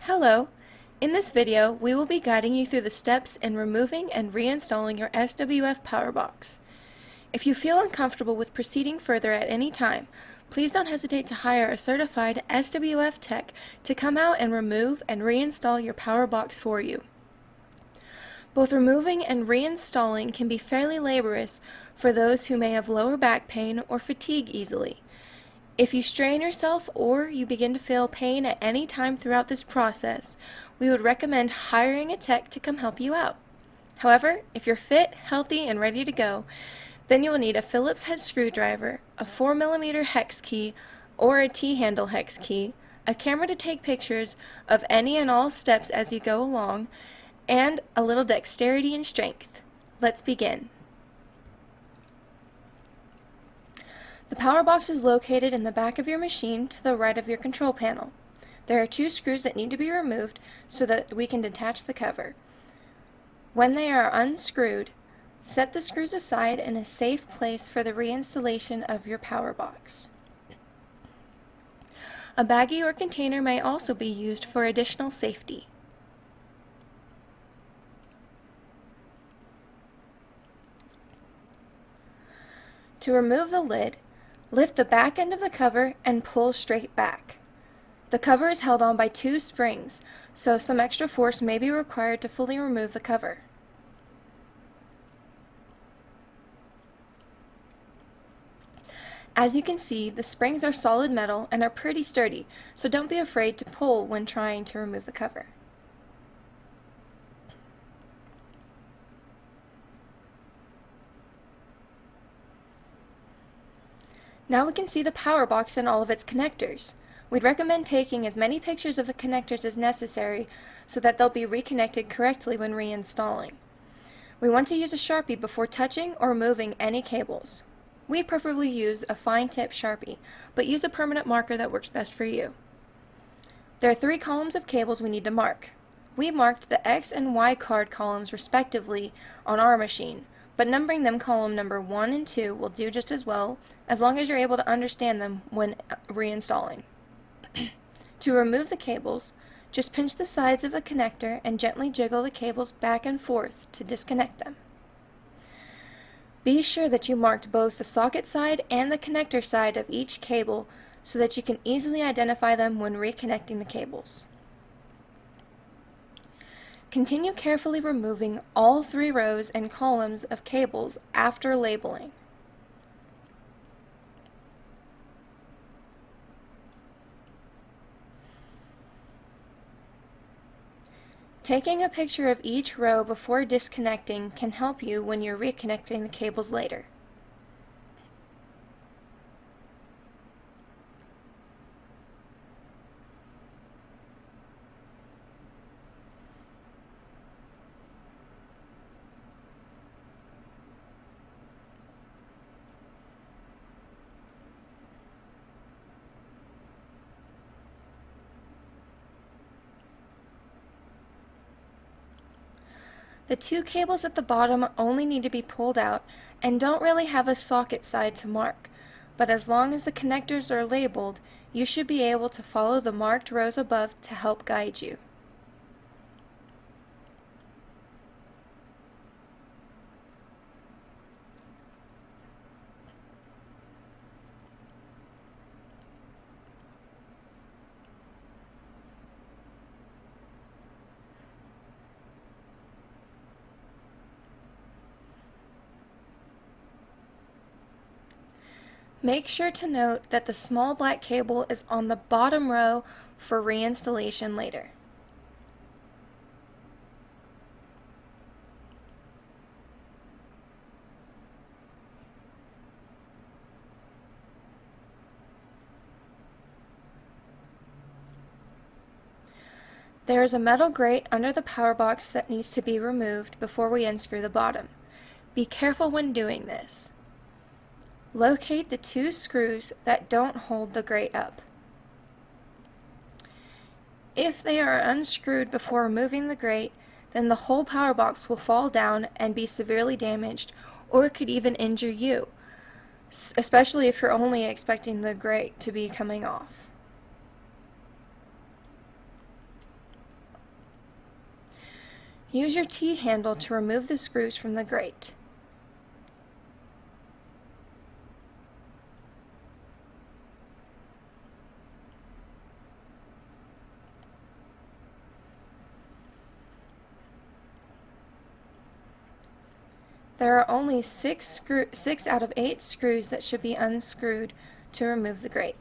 Hello! In this video, we will be guiding you through the steps in removing and reinstalling your SWF Power Box. If you feel uncomfortable with proceeding further at any time, please don't hesitate to hire a certified SWF tech to come out and remove and reinstall your Power Box for you. Both removing and reinstalling can be fairly laborious for those who may have lower back pain or fatigue easily. If you strain yourself or you begin to feel pain at any time throughout this process, we would recommend hiring a tech to come help you out. However, if you're fit, healthy, and ready to go, then you will need a Phillips head screwdriver, a 4mm hex key or a T-handle hex key, a camera to take pictures of any and all steps as you go along, and a little dexterity and strength. Let's begin. The power box is located in the back of your machine to the right of your control panel. There are two screws that need to be removed so that we can detach the cover. When they are unscrewed, set the screws aside in a safe place for the reinstallation of your power box. A baggie or container may also be used for additional safety. To remove the lid, lift the back end of the cover and pull straight back. The cover is held on by two springs, so some extra force may be required to fully remove the cover. As you can see, the springs are solid metal and are pretty sturdy, so don't be afraid to pull when trying to remove the cover. Now we can see the power box and all of its connectors. We'd recommend taking as many pictures of the connectors as necessary so that they'll be reconnected correctly when reinstalling. We want to use a Sharpie before touching or removing any cables. We preferably use a fine tip Sharpie, but use a permanent marker that works best for you. There are 3 columns of cables we need to mark. We marked the X and Y card columns respectively on our machine, but numbering them column number 1 and 2 will do just as well, as long as you're able to understand them when reinstalling. To remove the cables, just pinch the sides of the connector and gently jiggle the cables back and forth to disconnect them. Be sure that you marked both the socket side and the connector side of each cable so that you can easily identify them when reconnecting the cables. Continue carefully removing all 3 rows and columns of cables after labeling. Taking a picture of each row before disconnecting can help you when you're reconnecting the cables later. The 2 cables at the bottom only need to be pulled out and don't really have a socket side to mark, but as long as the connectors are labeled, you should be able to follow the marked rows above to help guide you. Make sure to note that the small black cable is on the bottom row for reinstallation later. There is a metal grate under the power box that needs to be removed before we unscrew the bottom. Be careful when doing this. Locate the 2 screws that don't hold the grate up. If they are unscrewed before removing the grate, then the whole power box will fall down and be severely damaged, or it could even injure you, especially if you're only expecting the grate to be coming off. Use your T-handle to remove the screws from the grate. There are only 6 out of 8 screws that should be unscrewed to remove the grate.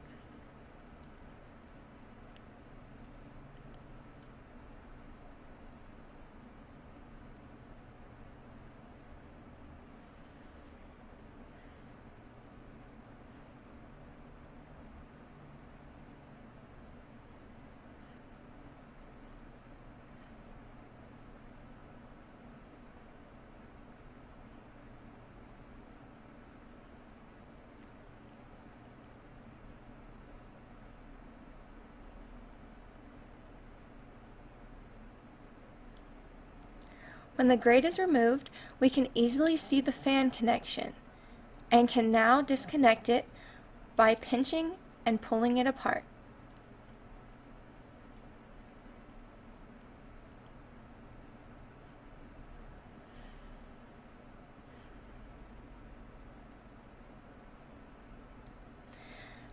When the grate is removed, we can easily see the fan connection and can now disconnect it by pinching and pulling it apart.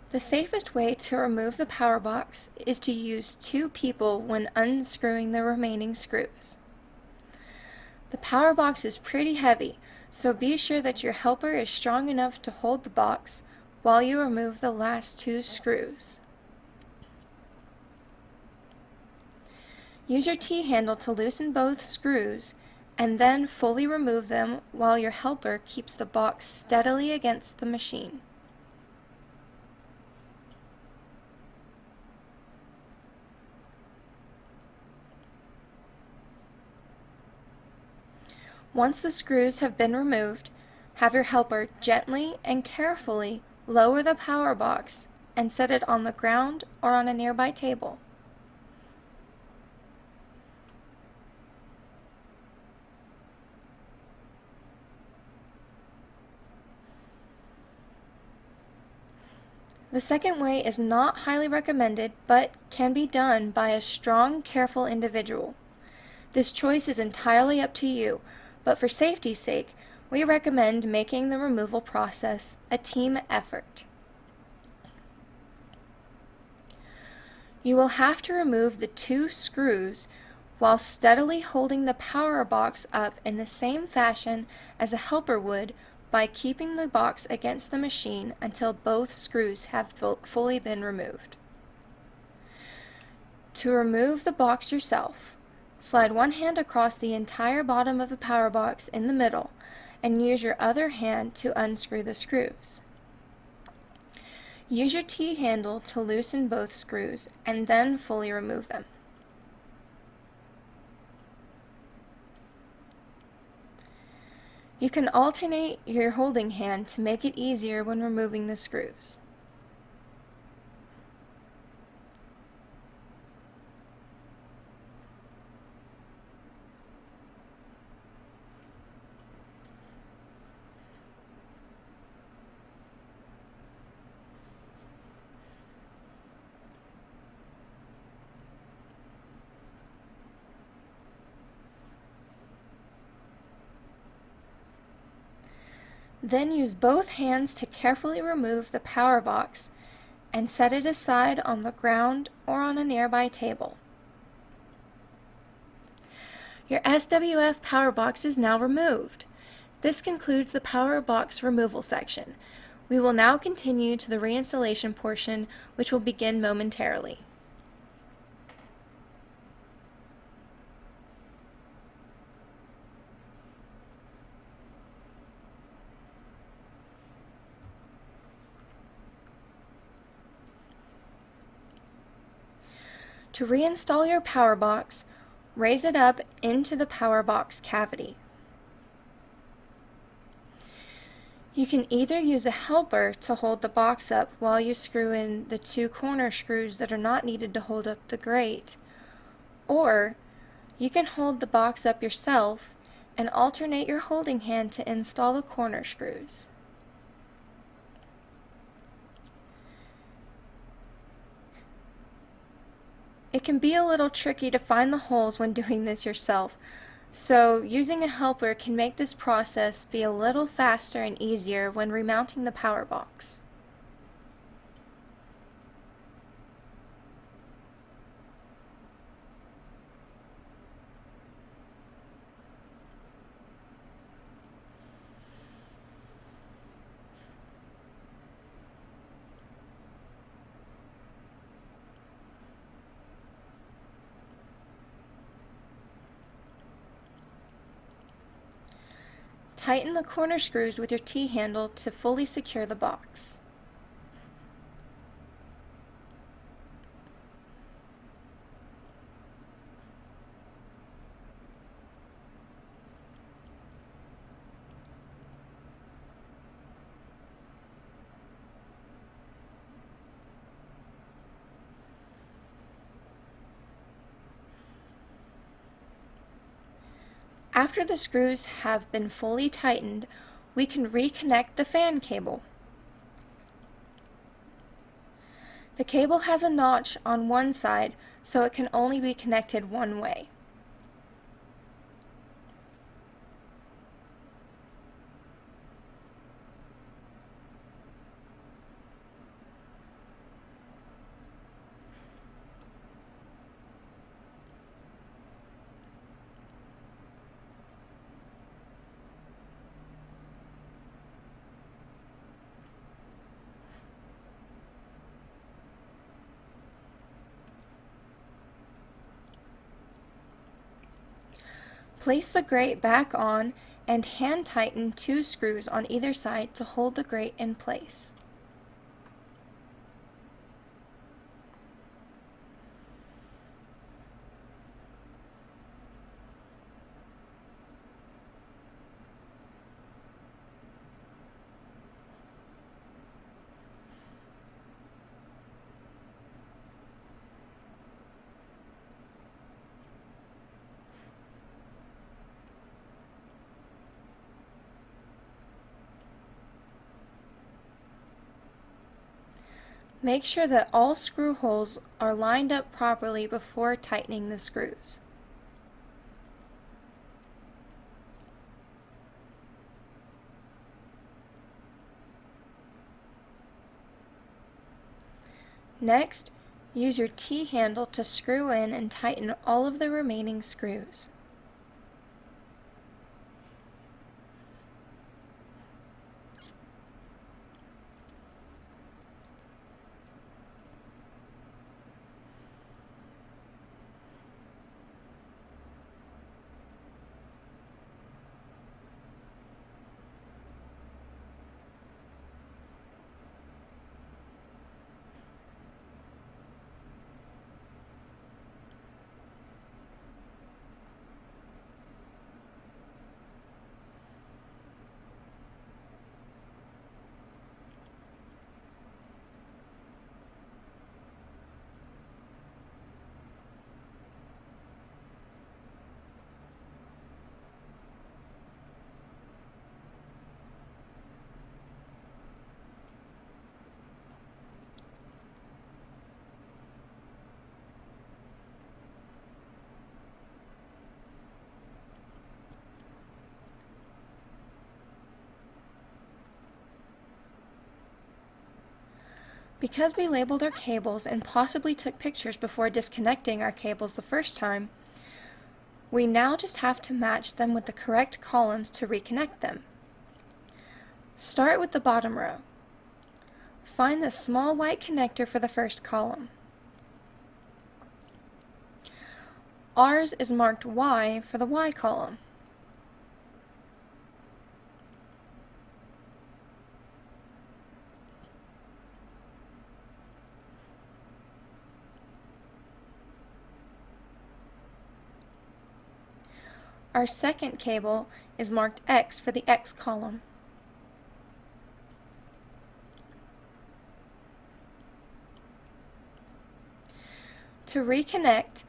The safest way to remove the power box is to use 2 people when unscrewing the remaining screws. The power box is pretty heavy, so be sure that your helper is strong enough to hold the box while you remove the last 2 screws. Use your T-handle to loosen both screws and then fully remove them while your helper keeps the box steadily against the machine. Once the screws have been removed, have your helper gently and carefully lower the power box and set it on the ground or on a nearby table. The second way is not highly recommended, but can be done by a strong, careful individual. This choice is entirely up to you, but for safety's sake, we recommend making the removal process a team effort. You will have to remove the 2 screws while steadily holding the power box up in the same fashion as a helper would by keeping the box against the machine until both screws have fully been removed. To remove the box yourself, slide one hand across the entire bottom of the power box in the middle and use your other hand to unscrew the screws. Use your T-handle to loosen both screws and then fully remove them. You can alternate your holding hand to make it easier when removing the screws. Then use both hands to carefully remove the power box and set it aside on the ground or on a nearby table. Your SWF power box is now removed. This concludes the power box removal section. We will now continue to the reinstallation portion, which will begin momentarily. To reinstall your power box, raise it up into the power box cavity. You can either use a helper to hold the box up while you screw in the 2 corner screws that are not needed to hold up the grate, or you can hold the box up yourself and alternate your holding hand to install the corner screws. It can be a little tricky to find the holes when doing this yourself, So using a helper can make this process be a little faster and easier when remounting the power box. Tighten the corner screws with your T-handle to fully secure the box. After the screws have been fully tightened, we can reconnect the fan cable. The cable has a notch on one side, so it can only be connected one way. Place the grate back on and hand tighten 2 screws on either side to hold the grate in place. Make sure that all screw holes are lined up properly before tightening the screws. Next, use your T-handle to screw in and tighten all of the remaining screws. Because we labeled our cables and possibly took pictures before disconnecting our cables the first time, we now just have to match them with the correct columns to reconnect them. Start with the bottom row. Find the small white connector for the first column. Ours is marked Y for the Y column. Our second cable is marked X for the X column. To reconnect,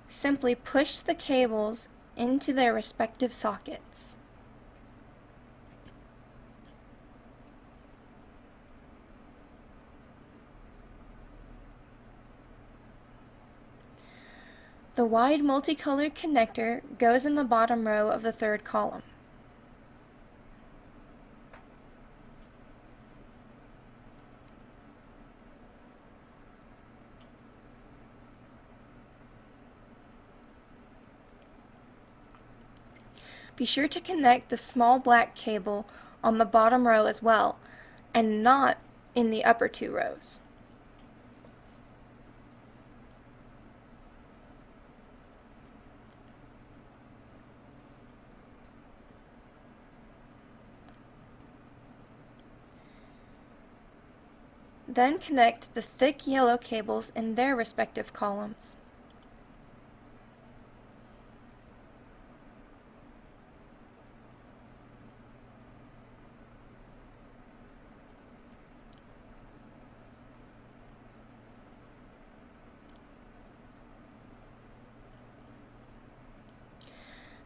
simply push the cables into their respective sockets. The wide multicolored connector goes in the bottom row of the third column. Be sure to connect the small black cable on the bottom row as well, and not in the upper two rows. Then connect the thick yellow cables in their respective columns.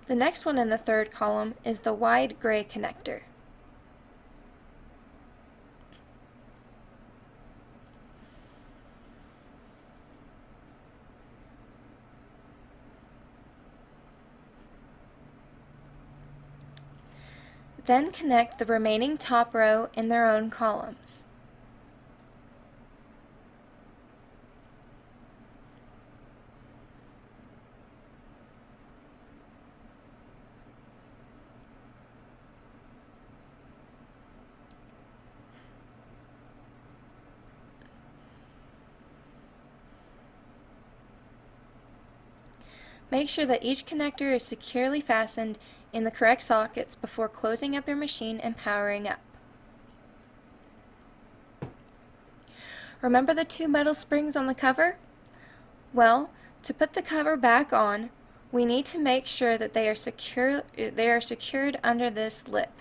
The next one in the third column is the wide gray connector. Then connect the remaining top row in their own columns. Make sure that each connector is securely fastened in the correct sockets before closing up your machine and powering up. Remember the two metal springs on the cover? Well, to put the cover back on, we need to make sure that they are secured under this lip.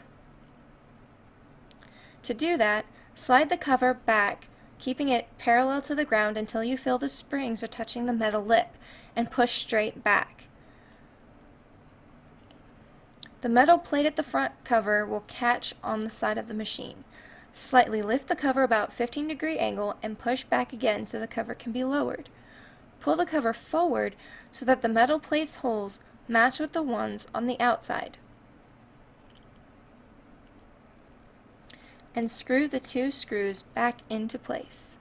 To do that, slide the cover back, keeping it parallel to the ground until you feel the springs are touching the metal lip, and push straight back. The metal plate at the front cover will catch on the side of the machine. Slightly lift the cover about 15-degree angle and push back again so the cover can be lowered. Pull the cover forward so that the metal plate's holes match with the ones on the outside. And screw the two screws back into place.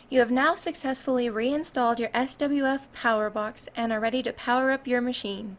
You have now successfully reinstalled your SWF Power Box and are ready to power up your machine.